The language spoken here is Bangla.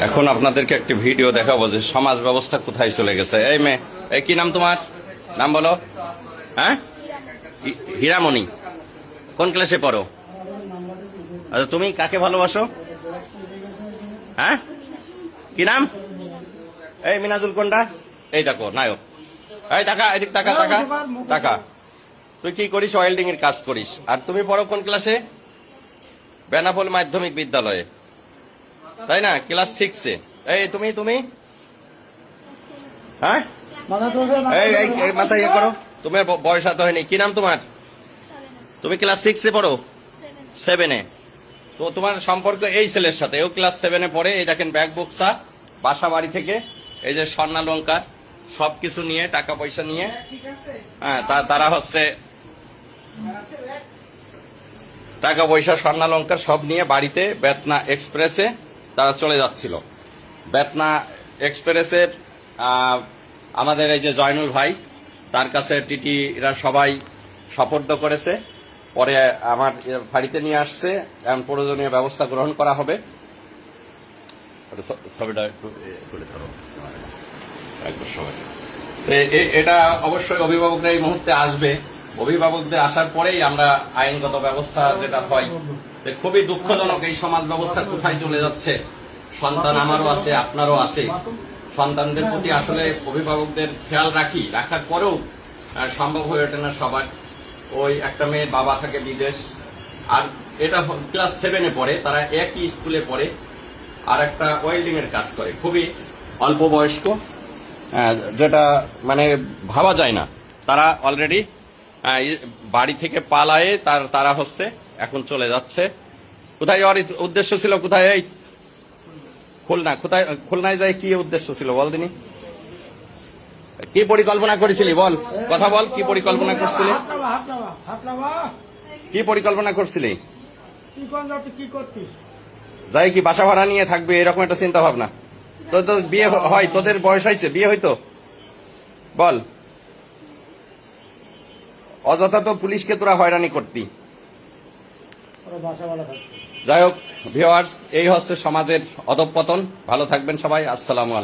এখন আপনাদেরকে একটি ভিডিও দেখাবো যে সমাজ ব্যবস্থা কোথায় চলে গেছে। এই মেয়ে, এই কি নাম তোমার? নাম বলো। হ্যাঁ, হীরামণি। কোন ক্লাসে পড়ো? আচ্ছা, তুমি কাকে ভালোবাসো? হ্যাঁ, কি নাম? এই মিনাজুল কোনটা? এই দেখো নায়ক। এই টাকা, এদিক টাকা টাকা টাকা। তুই কি করিস? ওয়েল্ডিং এর কাজ করিস। আর তুমি পড়ো কোন ক্লাসে? বেনাপোল মাধ্যমিক বিদ্যালয়ে, তাই না? ক্লাস 6-এ। এই তুমি তুমি হ্যাঁ, এই মাথা ইয়ে করো। তোমার বয়স এত হয়নি। কি নাম তোমার? তুমি ক্লাস 6-এ পড়ো? 7-এ। তো তোমার সম্পর্ক এই ছেলের সাথে, ও ক্লাস 7-এ পড়ে। এই দেখেন ব্যাগ বক্সা, বাসা বাড়ি থেকে এই যে স্বর্ণালঙ্কার সবকিছু নিয়ে, টাকা পয়সা নিয়ে, হ্যাঁ তারা হচ্ছে টাকা পয়সা স্বর্ণালঙ্কার সব নিয়ে বাড়িতে বেতনা এক্সপ্রেসে তারা চলে যাচ্ছিল। বেতনা এক্সপ্রেসের আমাদের এই যে জয়নুল ভাই, তার কাছে টিটিরা সবাই সোপর্দ করেছে। পরে আমার বাড়িতে নিয়ে আসছে, এমন প্রয়োজনীয় ব্যবস্থা গ্রহণ করা হবে। এটা অবশ্যই অভিভাবকরা এই মুহূর্তে আসবে। অভিভাবকদের আসার পরেই আমরা আইনগত ব্যবস্থা যেটা হয়। খুবই দুঃখজনক এই সমাজ ব্যবস্থা কোথায় চলে যাচ্ছে। সন্তান আমারও আছে, আপনারও আছে। সন্তানদের প্রতি আসলে অভিভাবকদের খেয়াল রাখার পরেও সম্ভব হয়ে ওঠে না সবার। ওই একটা মেয়ের বাবা থাকে বিদেশ, আর এটা ক্লাস 7-এ পড়ে, তারা একই স্কুলে পড়ে, আর একটা ওয়েল্ডিং এর কাজ করে, খুবই অল্প বয়স্ক, যেটা মানে ভাবা যায় না। তারা অলরেডি বাড়ি থেকে পালায়ে তারা হচ্ছে এখন চলে যাচ্ছে। কোথায় যাওয়ার উদ্দেশ্য ছিল? কোথায়? এই খুলনা। কোথায় খুলনায় যায়? কি উদ্দেশ্য ছিল বল দিনি? কি পরিকল্পনা করেছিলি বল, কথা বল। কি পরিকল্পনা করছিলি? কি পরিকল্পনা করছিলি? যাই কি বাসা ভাড়া নিয়ে থাকবে এরকম একটা চিন্তা ভাবনা? তো বিয়ে হয়? তোদের বয়স হয়েছে, বিয়ে হইতো? বল। অযথা তো পুলিশকে তোরা হয়রানি করতি। যাই হোক ভিউয়ার্স, এই হচ্ছে সমাজের অধঃপতন। ভালো থাকবেন সবাই। আসসালামু আলাইকুম।